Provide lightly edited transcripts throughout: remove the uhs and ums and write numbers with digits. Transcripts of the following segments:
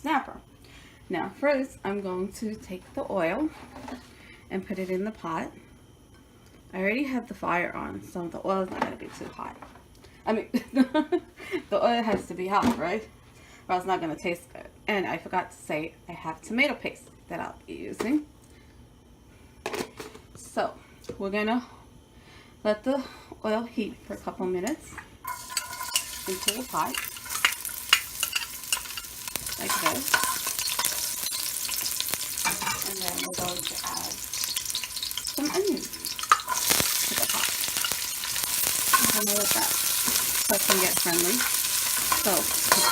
snapper. Now first I'm going to take the oil and put it in the pot. I already have the fire on, so the oil is not going to be too hot. I mean, the oil has to be hot, right? Or it's not going to taste good. And I forgot to say I have tomato paste that I'll be using. So we're going to let the oil heat for a couple minutes into the pot, like this. And then we're going to add some onions to the pot. I'm going to let that cook and get friendly. So it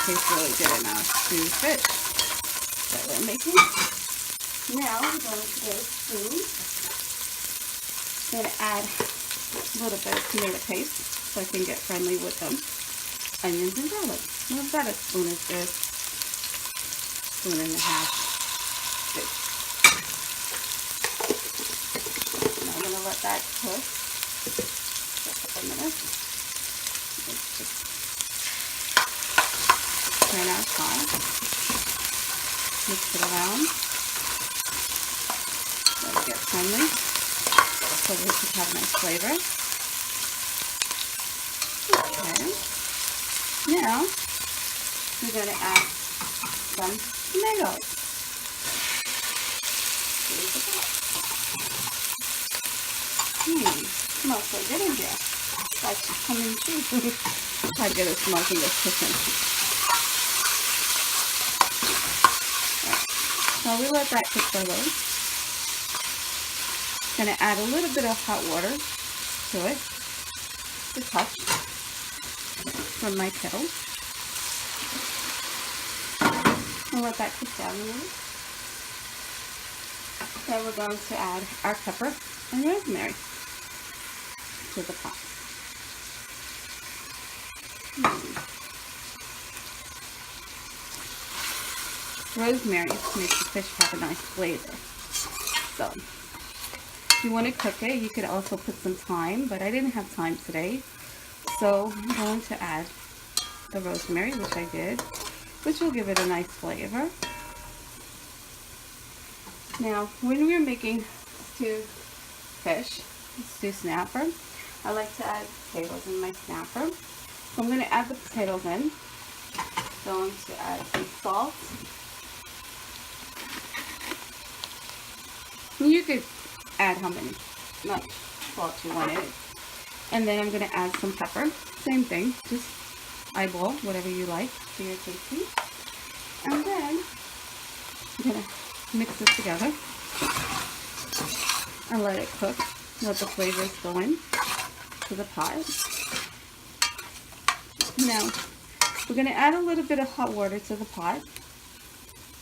tastes really good in our stew fish that we're making. Now we're going to go through. I'm going to add a little bit of tomato paste so I can get friendly with them. Onions and garlic. About a spoon is good. Spoon and a half. Good. Now I'm going to let that cook for a couple minutes. Let's just turn our pot. Mix it around. Let it get friendly so we can have nice flavor. Okay. Now we're going to add some tomatoes. Smells so good in here. Like come and cheese. How good it smells in this kitchen. Right. So we let that cook for a little. Going to add a little bit of hot water to it, to touch from my kettle. I'll let that cook down a little. Then we're going to add our pepper and rosemary to the pot. Rosemary makes the fish have a nice flavor. So, if you want to cook it, you could also put some thyme, but I didn't have time today. So, I'm going to add the rosemary, which I did, which will give it a nice flavor. Now, when we're making stewed fish, stew snapper, I like to add potatoes in my snapper. So I'm going to add the potatoes in. Going to add some salt. You could add how much salt you want in it. And then I'm going to add some pepper. Same thing, just eyeball whatever you like for your tasting. And then I'm going to mix it together and let it cook. Let the flavors go in to the pot. Now, we're going to add a little bit of hot water to the pot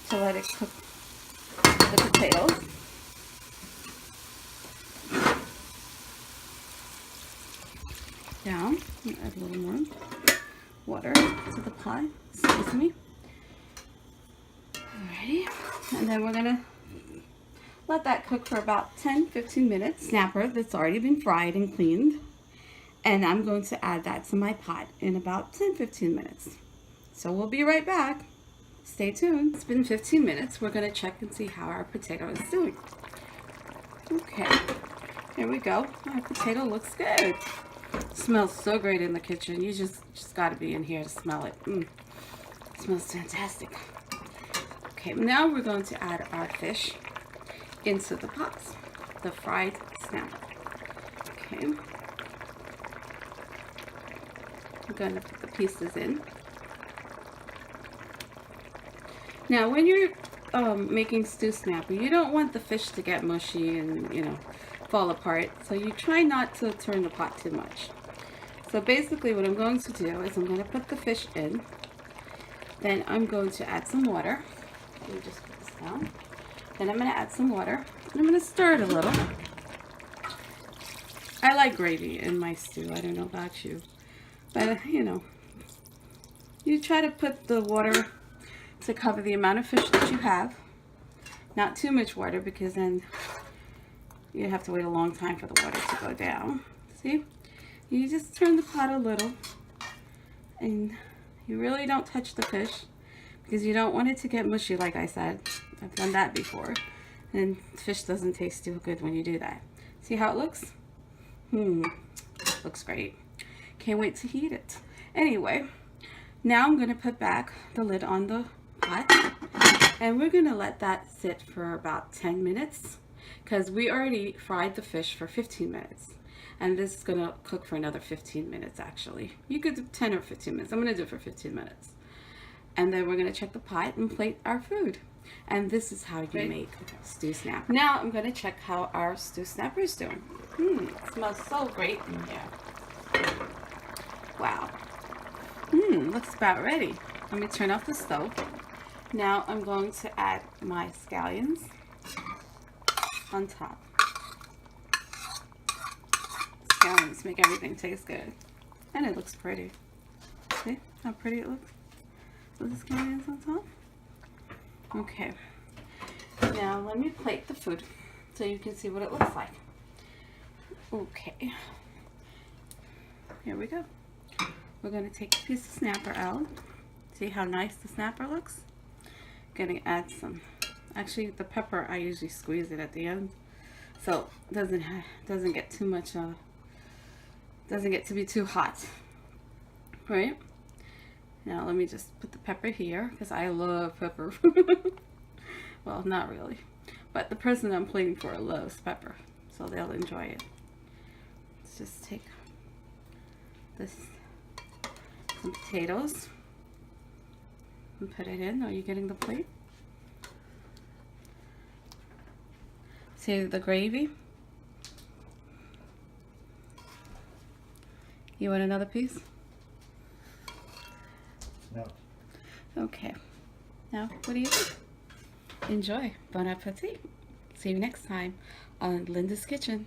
to let it cook the potatoes. Now, add a little more water to the pot. Excuse me. Alrighty. And then we're going to let that cook for about 10-15 minutes. Snapper that's already been fried and cleaned. And I'm going to add that to my pot in about 10-15 minutes. So we'll be right back. Stay tuned. It's been 15 minutes. We're going to check and see how our potato is doing. Okay. Here we go. Our potato looks good. Smells so great in the kitchen. You just got to be in here to smell it. Smells fantastic. Okay, now we're going to add our fish into the pots, the fried snapper. Okay, I'm going to put the pieces in. Now, when you're making stew snapper, you don't want the fish to get mushy and, you know, fall apart. So you try not to turn the pot too much. So basically what I'm going to do is I'm going to put the fish in. Then I'm going to add some water. Let me just put this down. Then I'm going to add some water. And I'm going to stir it a little. I like gravy in my stew. I don't know about you. But, you know, you try to put the water to cover the amount of fish that you have. Not too much water because then you have to wait a long time for the water to go down. See? You just turn the pot a little. And you really don't touch the fish because you don't want it to get mushy, like I said. I've done that before, and fish doesn't taste too good when you do that. See how it looks? Looks great. Can't wait to eat it. Anyway, now I'm gonna put back the lid on the pot, and we're gonna let that sit for about 10 minutes, because we already fried the fish for 15 minutes. And this is gonna cook for another 15 minutes actually. You could do 10 or 15 minutes. I'm gonna do it for 15 minutes. And then we're gonna check the pot and plate our food. And this is how you make stew snapper. Now I'm gonna check how our stew snapper is doing. It smells so great in here. Wow. Looks about ready. Let me turn off the stove. Now I'm going to add my scallions on top. Scallions make everything taste good. And it looks pretty. See how pretty it looks? With the scallions on top? Okay. Now let me plate the food so you can see what it looks like. Okay. Here we go. We're going to take a piece of snapper out. See how nice the snapper looks? Gonna add some. Actually, the pepper, I usually squeeze it at the end, so it doesn't get too much. Doesn't get to be too hot. Right? Now let me just put the pepper here because I love pepper. Well, not really, but the person I'm plating for loves pepper, so they'll enjoy it. Let's just take some potatoes and put it in. Are you getting the plate? See the gravy? You want another piece? No. Okay. Now, what do you think? Enjoy. Bon appetit. See you next time on Linda's Kitchen.